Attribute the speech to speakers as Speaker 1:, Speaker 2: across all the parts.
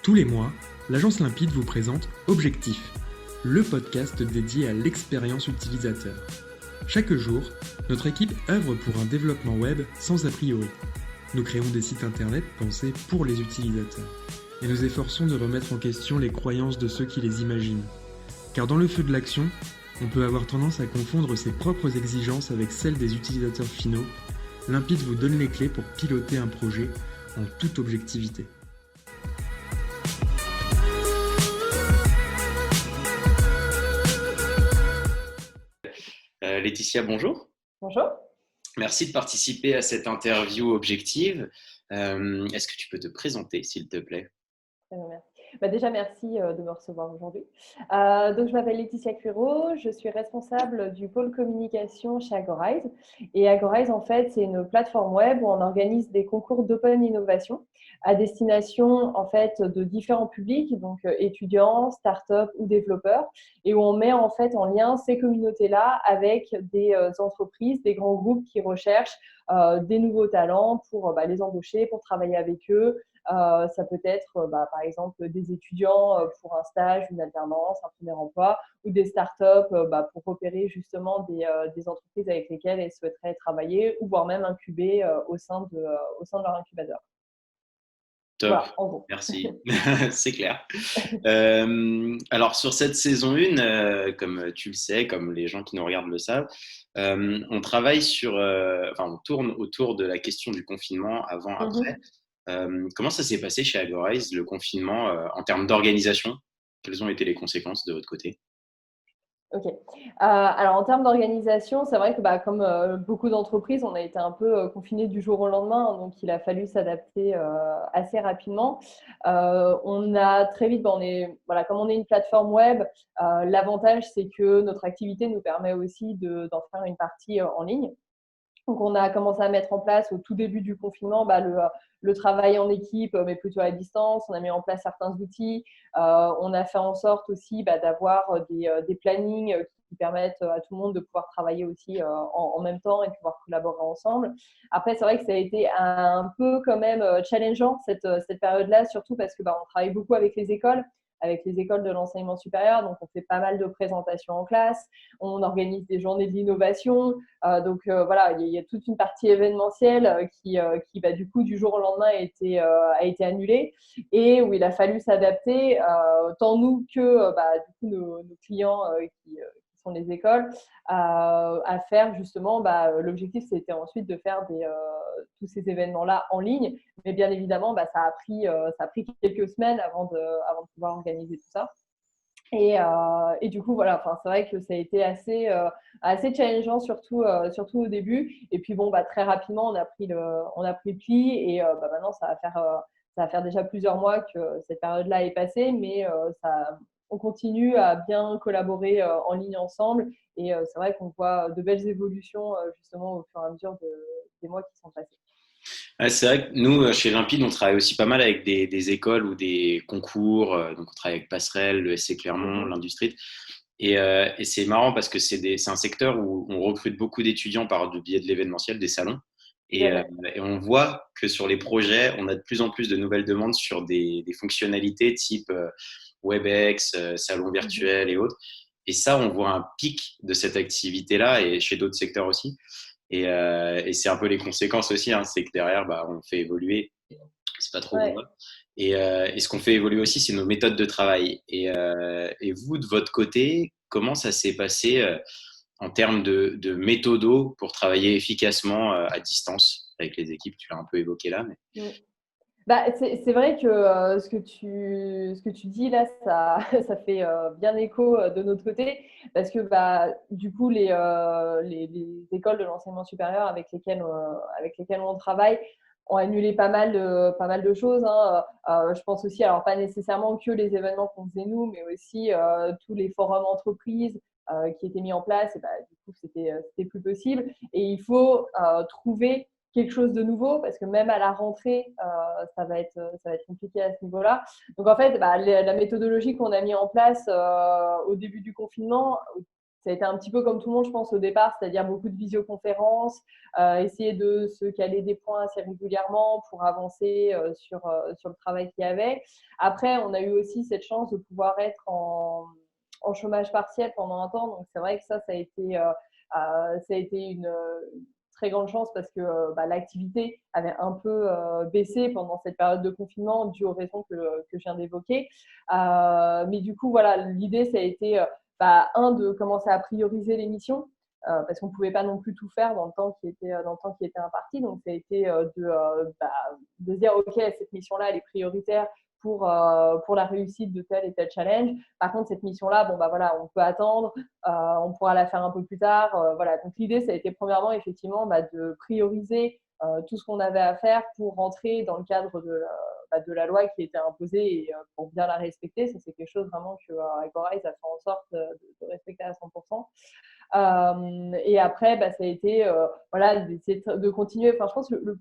Speaker 1: Tous les mois, l'agence Limpide vous présente Objectif, le podcast dédié à l'expérience utilisateur. Chaque jour, notre équipe œuvre pour un développement web sans a priori. Nous créons des sites internet pensés pour les utilisateurs et nous efforçons de remettre en question les croyances de ceux qui les imaginent. Car dans le feu de l'action, on peut avoir tendance à confondre ses propres exigences avec celles des utilisateurs finaux. Limpide vous donne les clés pour piloter un projet en toute objectivité.
Speaker 2: Laetitia, bonjour.
Speaker 3: Bonjour.
Speaker 2: Merci de participer à cette interview objective. Est-ce que tu peux te présenter, s'il te plaît?
Speaker 3: Merci. Déjà, merci de me recevoir aujourd'hui. Donc, je m'appelle Laetitia Cuiro, je suis responsable du pôle communication chez Agorize. Et Agorize, en fait, c'est une plateforme web où on organise des concours d'open innovation à destination, en fait, de différents publics, donc étudiants, start-up ou développeurs, et où on met en fait en lien ces communautés-là avec des entreprises, des grands groupes qui recherchent des nouveaux talents pour les embaucher, pour travailler avec eux. Ça peut être par exemple des étudiants pour un stage, une alternance, un premier emploi, ou des startups pour repérer justement des entreprises avec lesquelles elles souhaiteraient travailler ou voire même incuber au sein de leur incubateur.
Speaker 2: Top,
Speaker 3: Voilà, en gros.
Speaker 2: merci, c'est clair. Alors sur cette saison 1, comme tu le sais, comme les gens qui nous regardent le savent, on travaille on tourne autour de la question du confinement avant-après. Comment ça s'est passé chez Agorize, le confinement, en termes d'organisation? Quelles ont été les conséquences de votre côté?
Speaker 3: Ok. Alors en termes d'organisation, c'est vrai que comme beaucoup d'entreprises, on a été un peu confinés du jour au lendemain, hein, donc il a fallu s'adapter assez rapidement. On a très vite, comme on est une plateforme web, l'avantage c'est que notre activité nous permet aussi d'en faire une partie en ligne. Donc, on a commencé à mettre en place au tout début du confinement le travail en équipe, mais plutôt à distance. On a mis en place certains outils. On a fait en sorte aussi d'avoir des plannings qui permettent à tout le monde de pouvoir travailler aussi en même temps et de pouvoir collaborer ensemble. Après, c'est vrai que ça a été un peu quand même challengeant cette période-là, surtout parce que on travaille beaucoup avec les écoles de l'enseignement supérieur. Donc, on fait pas mal de présentations en classe. On organise des journées de l'innovation. Il y a toute une partie événementielle qui du coup, du jour au lendemain a été annulée et où il a fallu s'adapter, tant nous que du coup, nos clients qui sont les écoles, à faire justement, l'objectif, c'était ensuite de faire tous ces événements-là en ligne. Mais bien évidemment, ça a pris quelques semaines avant de pouvoir organiser tout ça. Et du coup, voilà, c'est vrai que ça a été assez challengeant, surtout au début. Et puis, très rapidement, on a pris le pli. Et maintenant, ça va faire déjà plusieurs mois que cette période-là est passée. Mais on continue à bien collaborer en ligne ensemble. Et c'est vrai qu'on voit de belles évolutions, justement, au fur et à mesure des mois qui sont passés.
Speaker 2: Ouais, c'est vrai que nous, chez Limpide, on travaille aussi pas mal avec des écoles ou des concours. Donc, on travaille avec Passerelle, le SC Clermont, l'Industrie. Et c'est marrant parce que c'est un secteur où on recrute beaucoup d'étudiants par le biais de l'événementiel, des salons. Et on voit que sur les projets, on a de plus en plus de nouvelles demandes sur des fonctionnalités type WebEx, salon virtuel et autres. Et ça, on voit un pic de cette activité-là et chez d'autres secteurs aussi. Et c'est un peu les conséquences aussi, hein, c'est que derrière, on fait évoluer, c'est pas trop drôle. Et ce qu'on fait évoluer aussi, c'est nos méthodes de travail. Et vous, de votre côté, comment ça s'est passé en termes de méthodo pour travailler efficacement à distance avec les équipes? Tu l'as un peu évoqué là. Mais...
Speaker 3: C'est vrai que ce que tu dis là, ça fait bien écho de notre côté, parce que du coup, les écoles de l'enseignement supérieur avec lesquelles on travaille ont annulé pas mal de choses, hein. Je pense aussi, alors pas nécessairement que les événements qu'on faisait nous, mais aussi tous les forums entreprises qui étaient mis en place. Et du coup, c'était plus possible. Et il faut trouver quelque chose de nouveau, parce que même à la rentrée, ça va être compliqué à ce niveau-là. Donc en fait, la méthodologie qu'on a mis en place au début du confinement, ça a été un petit peu comme tout le monde, je pense, au départ, c'est-à-dire beaucoup de visioconférences, essayer de se caler des points assez régulièrement pour avancer sur le travail qu'il y avait. Après, on a eu aussi cette chance de pouvoir être en chômage partiel pendant un temps. Donc, c'est vrai que ça a été une très grande chance parce que l'activité avait un peu baissé pendant cette période de confinement dû aux raisons que je viens d'évoquer. Mais du coup, voilà, l'idée, ça a été, de commencer à prioriser les missions. Parce qu'on ne pouvait pas non plus tout faire dans le temps qui était imparti. Donc, ça a été de dire, OK, cette mission-là, elle est prioritaire pour la réussite de tel et tel challenge. Par contre, cette mission-là, on peut attendre, on pourra la faire un peu plus tard. Voilà. Donc, l'idée, ça a été premièrement, effectivement, de prioriser tout ce qu'on avait à faire pour rentrer dans le cadre de la loi qui était imposée et pour bien la respecter. Ça, c'est quelque chose vraiment que Agorize a fait en sorte de respecter à 100%. Et après, ça a été d'essayer de continuer. Enfin, je pense que le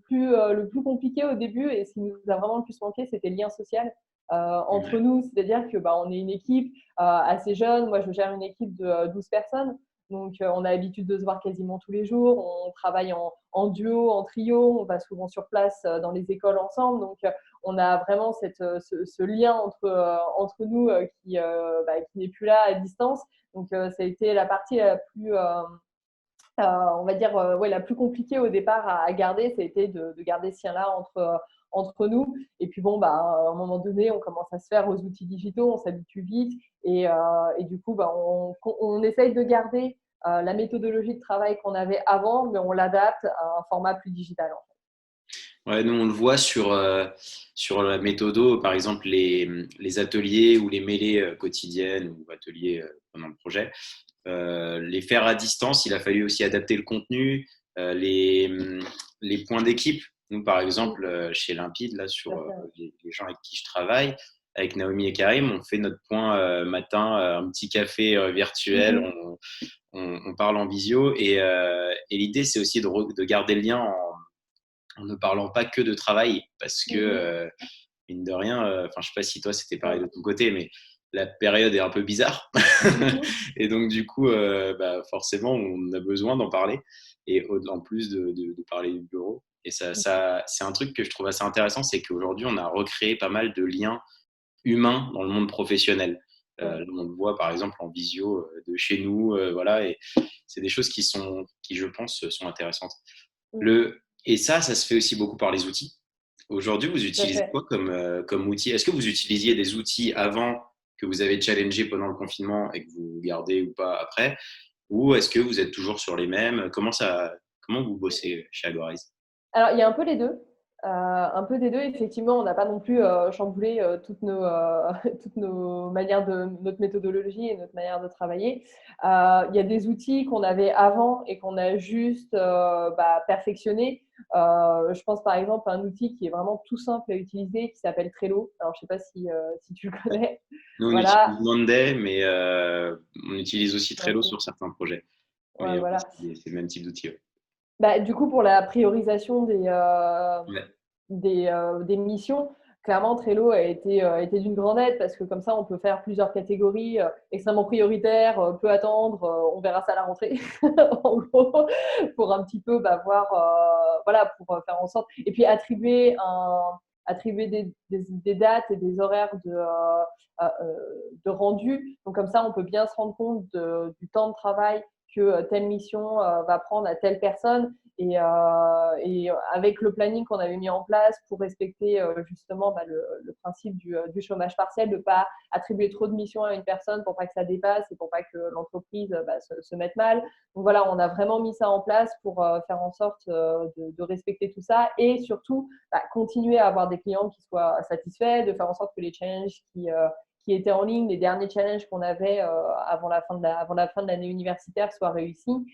Speaker 3: plus compliqué au début et ce qui nous a vraiment le plus manqué, c'était le lien social entre nous. C'est-à-dire que on est une équipe assez jeune. Moi, je gère une équipe de 12 personnes. Donc, on a l'habitude de se voir quasiment tous les jours. On travaille en duo, en trio. On va souvent sur place dans les écoles ensemble. Donc, on a vraiment ce lien entre nous qui n'est plus là à distance. Donc, ça a été la partie la plus, on va dire, la plus compliquée au départ à garder. Ça a été de garder ce lien-là entre nous. Et puis, à un moment donné, on commence à se faire aux outils digitaux, on s'habitue vite. Et du coup, on essaye de garder la méthodologie de travail qu'on avait avant, mais on l'adapte à un format plus digital, en fait.
Speaker 2: Ouais, nous, on le voit sur la méthodo, par exemple, les ateliers ou les mêlées quotidiennes ou ateliers pendant le projet. Les faire à distance, il a fallu aussi adapter le contenu, les points d'équipe. Nous, par exemple, chez Limpide, là, sur les gens avec qui je travaille, avec Naomi et Karim, on fait notre point matin, un petit café virtuel, on parle en visio. Et l'idée, c'est aussi de garder le lien en ne parlant pas que de travail, parce que, mine de rien, je sais pas si toi, c'était pareil de ton côté, mais la période est un peu bizarre. Et donc, du coup, forcément, on a besoin d'en parler. Et en plus de parler du bureau. Et ça, c'est un truc que je trouve assez intéressant, c'est qu'aujourd'hui, on a recréé pas mal de liens humains dans le monde professionnel. On le voit, par exemple, en visio de chez nous. Voilà, et c'est des choses qui, je pense, sont intéressantes. Et ça se fait aussi beaucoup par les outils. Aujourd'hui, vous utilisez quoi comme outil? Est-ce que vous utilisiez des outils avant que vous avez challengé pendant le confinement et que vous gardez ou pas après? Ou est-ce que vous êtes toujours sur les mêmes? Comment vous bossez chez Agorize?
Speaker 3: Alors, il y a un peu les deux. Effectivement, on n'a pas non plus chamboulé toutes nos manières notre méthodologie et notre manière de travailler. Il y a des outils qu'on avait avant et qu'on a juste perfectionné. Je pense par exemple à un outil qui est vraiment tout simple à utiliser qui s'appelle Trello. Alors, je ne sais pas si tu le connais.
Speaker 2: Nous, on utilise Monday, mais on utilise aussi Trello sur certains projets. Mais
Speaker 3: voilà.
Speaker 2: c'est le même type d'outil.
Speaker 3: Du coup, pour la priorisation des missions, clairement, Trello a été d'une grande aide parce que comme ça, on peut faire plusieurs catégories extrêmement prioritaires, peut attendre, on verra ça à la rentrée, en gros, pour un petit peu voir, pour faire en sorte. Et puis, attribuer des dates et des horaires de rendu. Donc, comme ça, on peut bien se rendre compte du temps de travail que telle mission va prendre à telle personne. Et avec le planning qu'on avait mis en place pour respecter justement le principe du chômage partiel, de ne pas attribuer trop de missions à une personne pour pas que ça dépasse et pour pas que l'entreprise se mette mal. Donc voilà, on a vraiment mis ça en place pour faire en sorte de respecter tout ça et surtout continuer à avoir des clients qui soient satisfaits, de faire en sorte que les challenges qui étaient en ligne, les derniers challenges qu'on avait avant la fin de l'année universitaire soient réussis.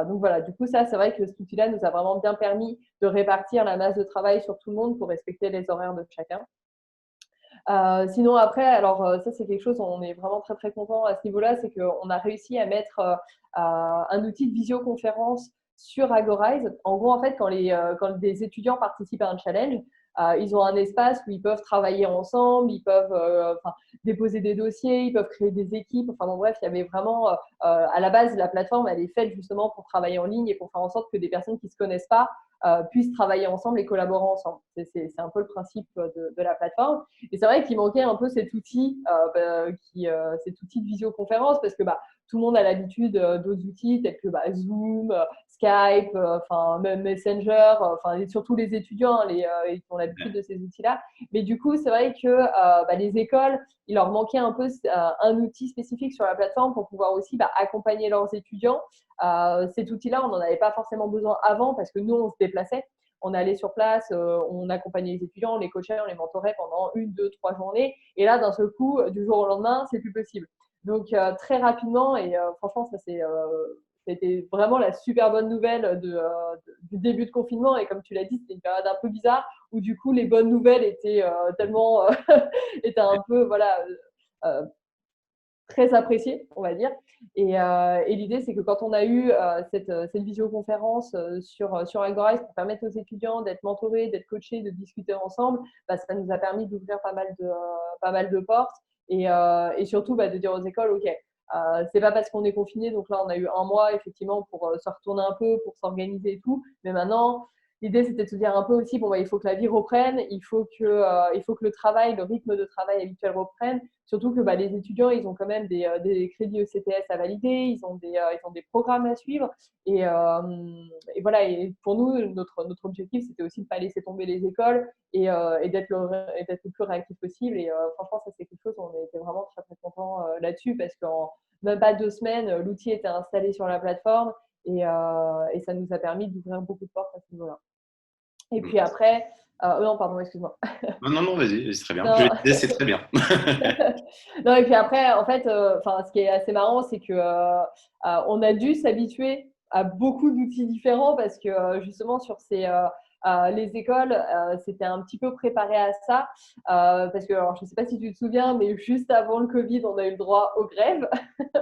Speaker 3: Donc voilà, du coup, ça, c'est vrai que cet outil-là nous a vraiment bien permis de répartir la masse de travail sur tout le monde pour respecter les horaires de chacun. Sinon, après, alors ça, c'est quelque chose, on est vraiment très, très content à ce niveau-là, c'est qu'on a réussi à mettre un outil de visioconférence sur Agorize. En gros, en fait, quand des étudiants participent à un challenge, ils ont un espace où ils peuvent travailler ensemble, ils peuvent déposer des dossiers, ils peuvent créer des équipes. Enfin bon, bref, il y avait vraiment, à la base, la plateforme, elle est faite justement pour travailler en ligne et pour faire en sorte que des personnes qui ne se connaissent pas puissent travailler ensemble et collaborer ensemble. C'est un peu le principe de la plateforme. Et c'est vrai qu'il manquait un peu cet outil, cet outil de visioconférence, parce que tout le monde a l'habitude d'autres outils tels que Zoom, Skype, même Messenger, et surtout les étudiants, ils ont l'habitude de ces outils-là. Mais du coup, c'est vrai que les écoles, il leur manquait un peu un outil spécifique sur la plateforme pour pouvoir aussi accompagner leurs étudiants. Cet outil-là, on n'en avait pas forcément besoin avant parce que nous, on se déplaçait. On allait sur place, on accompagnait les étudiants, on les coachait, on les mentorait pendant 1, 2, 3 journées. Et là, d'un seul coup, du jour au lendemain, c'est plus possible. Donc, très rapidement, et franchement, c'était vraiment la super bonne nouvelle du début de confinement. Et comme tu l'as dit, c'était une période un peu bizarre où du coup, les bonnes nouvelles étaient tellement étaient un peu très appréciées, on va dire. Et l'idée, c'est que quand on a eu cette visioconférence sur Agorize pour permettre aux étudiants d'être mentorés, d'être coachés, de discuter ensemble, ça nous a permis d'ouvrir pas mal de portes et surtout de dire aux écoles, OK, c'est pas parce qu'on est confiné, donc là on a eu 1 mois effectivement pour se retourner un peu, pour s'organiser et tout, mais maintenant l'idée c'était de se dire un peu aussi il faut que la vie reprenne, il faut que le rythme de travail habituel reprenne, surtout que les étudiants ils ont quand même des crédits ECTS à valider, ils ont des programmes à suivre et voilà, et pour nous notre objectif c'était aussi de ne pas laisser tomber les écoles et d'être le plus réactif possible et franchement ça c'est quelque chose où on était vraiment très très contents là-dessus parce qu'en même pas 2 semaines l'outil était installé sur la plateforme et ça nous a permis d'ouvrir beaucoup de portes à ce niveau-là. Et puis après, non pardon, excuse-moi.
Speaker 2: Non, vas-y, c'est très bien.
Speaker 3: Non.
Speaker 2: Je disais, c'est très bien.
Speaker 3: Non, et puis après, en fait, ce qui est assez marrant, c'est que on a dû s'habituer à beaucoup d'outils différents parce que justement sur les écoles, c'était un petit peu préparé à ça parce que alors, je ne sais pas si tu te souviens, mais juste avant le Covid, on a eu le droit aux grèves,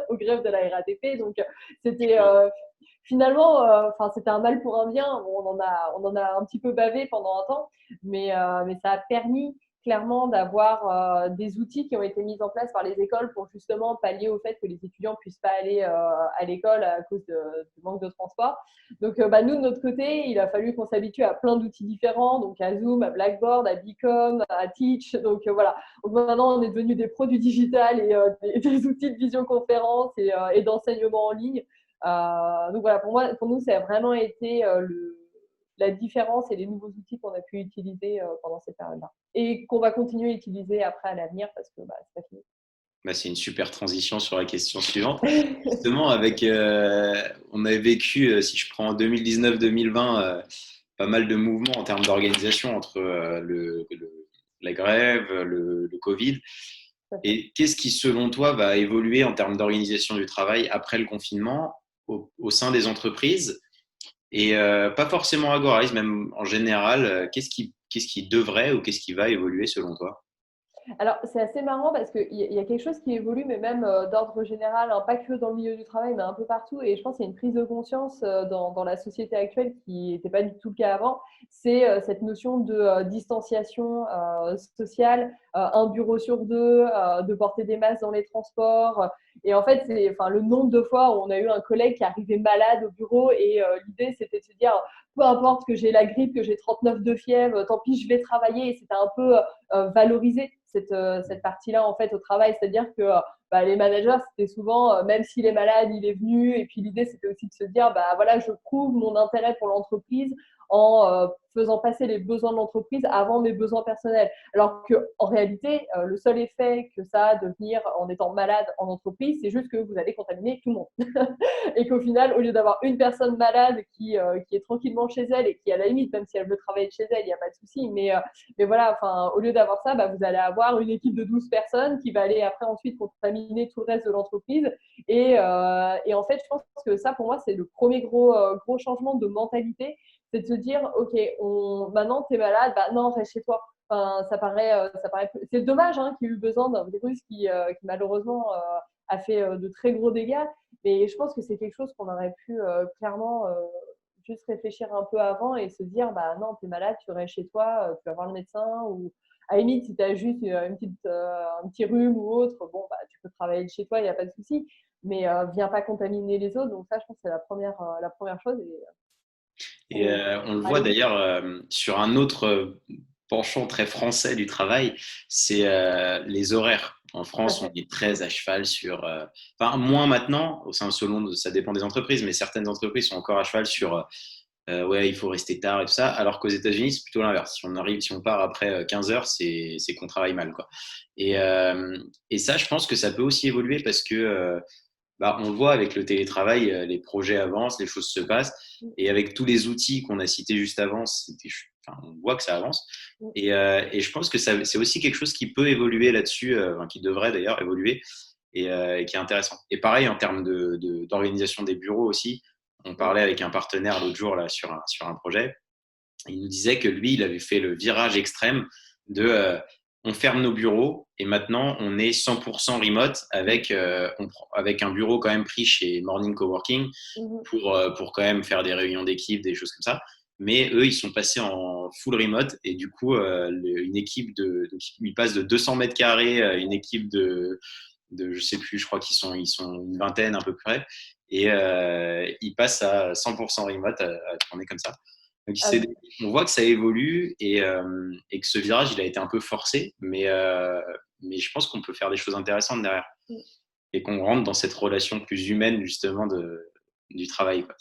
Speaker 3: aux grèves de la RATP. Donc c'était finalement, c'était un mal pour un bien. On en a un petit peu bavé pendant un temps, mais ça a permis clairement d'avoir des outils qui ont été mis en place par les écoles pour justement pallier au fait que les étudiants ne puissent pas aller à l'école à cause du manque de transport. Donc, nous, de notre côté, il a fallu qu'on s'habitue à plein d'outils différents, donc à Zoom, à Blackboard, à Bicom, à Teach. Donc, voilà. Donc, maintenant, on est devenus des pros du digital et des outils de visioconférence et d'enseignement en ligne. Donc, voilà, pour nous, ça a vraiment été la différence et les nouveaux outils qu'on a pu utiliser pendant cette période-là. Et qu'on va continuer à utiliser après à l'avenir parce que c'est pas fini.
Speaker 2: C'est une super transition sur la question suivante. Justement, on avait vécu, si je prends 2019-2020, pas mal de mouvements en termes d'organisation entre la grève, le Covid. Et qu'est-ce qui, selon toi, va évoluer en termes d'organisation du travail après le confinement au sein des entreprises et pas forcément à Agorize, même en général, qu'est-ce qui devrait ou qu'est-ce qui va évoluer selon toi?
Speaker 3: Alors, c'est assez marrant parce qu'il y a quelque chose qui évolue, mais même d'ordre général, hein, pas que dans le milieu du travail, mais un peu partout. Et je pense qu'il y a une prise de conscience dans la société actuelle qui n'était pas du tout le cas avant. C'est cette notion de distanciation sociale, un bureau sur 2, de porter des masques dans les transports. Et en fait, c'est le nombre de fois où on a eu un collègue qui arrivait malade au bureau et l'idée, c'était de se dire, peu importe que j'ai la grippe, que j'ai 39 de fièvre, tant pis, je vais travailler. Et c'était un peu valoriser cette partie-là en fait au travail, c'est-à-dire que les managers c'était souvent même s'il est malade il est venu et puis l'idée c'était aussi de se dire voilà, je prouve mon intérêt pour l'entreprise en faisant passer les besoins de l'entreprise avant mes besoins personnels, alors qu'en réalité le seul effet que ça a de venir en étant malade en entreprise, c'est juste que vous allez contaminer tout le monde et qu'au final, au lieu d'avoir une personne malade qui est tranquillement chez elle et qui à la limite, même si elle veut travailler de chez elle, il n'y a pas de souci, mais voilà, au lieu d'avoir ça, vous allez avoir une équipe de 12 personnes qui va aller après ensuite contaminer tout le reste de l'entreprise. Et en fait, je pense que ça, pour moi, c'est le premier gros changement de mentalité, c'est de se dire, OK, maintenant, tu es malade, non, reste chez toi. Ça paraît c'est dommage qu'il y ait eu besoin d'un virus qui malheureusement a fait de très gros dégâts, mais je pense que c'est quelque chose qu'on aurait pu clairement juste réfléchir un peu avant et se dire, bah non, tu es malade, tu restes chez toi, tu vas voir le médecin ou à la limite, si tu as juste un petit rhume ou autre, bon, bah, tu peux travailler de chez toi, il n'y a pas de souci. Mais viens pas contaminer les autres. Donc ça, je pense que c'est la première chose.
Speaker 2: Et on le voit d'ailleurs sur un autre penchant très français du travail, c'est les horaires. En France, on est très à cheval sur, enfin moins maintenant, selon, ça dépend des entreprises, mais certaines entreprises sont encore à cheval sur ouais, il faut rester tard et tout ça, alors qu'aux États-Unis, c'est plutôt l'inverse. Si on part après 15 heures, c'est qu'on travaille mal, quoi. Et ça, je pense que ça peut aussi évoluer parce que bah, on le voit avec le télétravail, les projets avancent, les choses se passent. Et avec tous les outils qu'on a cités juste avant, on voit que ça avance. Et je pense que c'est aussi quelque chose qui peut évoluer là-dessus, qui devrait d'ailleurs évoluer et qui est intéressant. Et pareil, en termes d'organisation des bureaux aussi, on parlait avec un partenaire l'autre jour là, sur un projet. Il nous disait que lui, il avait fait le virage extrême de on ferme nos bureaux et maintenant on est 100% remote avec un bureau quand même pris chez Morning Coworking pour quand même faire des réunions d'équipe, des choses comme ça. Mais eux, ils sont passés en full remote et du coup, une équipe donc, ils passent de 200 mètres carrés à une équipe de je sais plus, je crois qu'ils sont une vingtaine à peu près et ils passent à 100% remote à tourner comme ça. Donc, on voit que ça évolue et que ce virage, il a été un peu forcé, mais je pense qu'on peut faire des choses intéressantes derrière et qu'on rentre dans cette relation plus humaine, justement, du travail, quoi.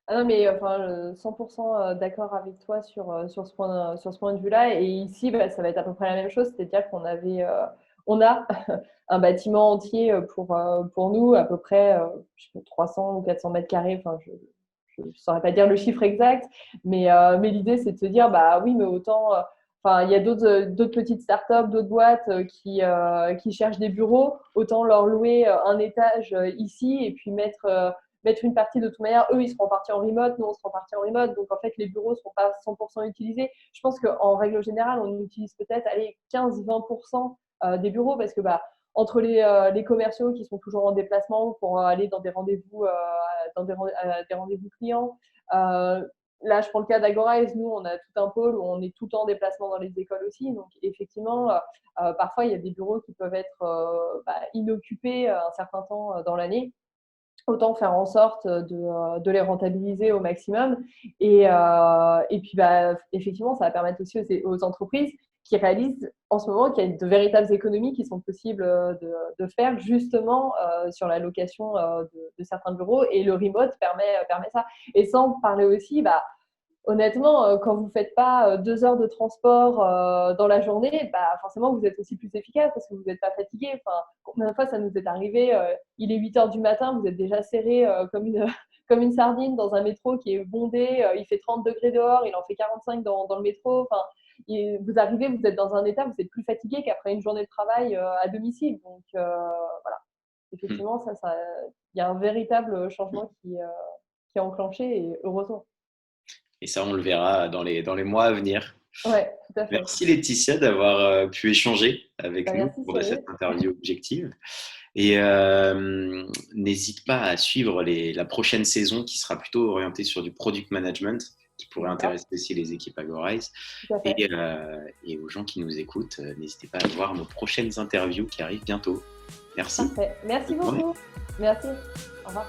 Speaker 3: Ah non, mais enfin, 100% d'accord avec toi sur ce point de vue-là. Et ici, bah, ça va être à peu près la même chose, c'est-à-dire on a un bâtiment entier pour nous, à peu près 300 ou 400 mètres carrés. Enfin, je ne saurais pas dire le chiffre exact, mais l'idée, c'est de se dire, bah oui, mais autant. Enfin, il y a d'autres petites startups, d'autres boîtes qui cherchent des bureaux, autant leur louer un étage ici et puis mettre une partie de toute manière. Eux, ils seront partis en remote, nous, on sera partis en remote. Donc, en fait, les bureaux ne seront pas 100% utilisés. Je pense qu'en règle générale, on utilise peut-être 15-20% des bureaux parce que entre les commerciaux qui sont toujours en déplacement pour aller dans des rendez-vous clients. Là, je prends le cas d'Agorize. Nous, on a tout un pôle où on est tout le temps en déplacement dans les écoles aussi. Donc, effectivement, parfois, il y a des bureaux qui peuvent être inoccupés un certain temps dans l'année. Autant faire en sorte de les rentabiliser au maximum. Et puis, effectivement, ça va permettre aussi aux entreprises qui réalisent en ce moment qu'il y a de véritables économies qui sont possibles de faire justement sur la location de certains bureaux. Et le remote permet ça. Et sans parler aussi, honnêtement, quand vous ne faites pas 2 heures de transport dans la journée, forcément, vous êtes aussi plus efficace parce que vous n'êtes pas fatigué. Enfin, combien de fois ça nous est arrivé, il est 8 heures du matin, vous êtes déjà serré comme une sardine dans un métro qui est bondé, il fait 30 degrés dehors, il en fait 45 dans le métro. Enfin, vous arrivez, vous êtes dans un état, vous êtes plus fatigué qu'après une journée de travail à domicile. Donc, voilà. Effectivement, il y a un véritable changement qui est enclenché et heureusement.
Speaker 2: Et ça, on le verra dans les mois à venir.
Speaker 3: Ouais, tout à fait.
Speaker 2: Merci Laetitia d'avoir pu échanger avec nous pour cette interview objective. Et n'hésite pas à suivre la prochaine saison qui sera plutôt orientée sur du product management, qui pourrait intéresser aussi les équipes Agorize. Et aux gens qui nous écoutent, n'hésitez pas à voir nos prochaines interviews qui arrivent bientôt. Merci.
Speaker 3: Parfait. Merci beaucoup. Merci. Au revoir.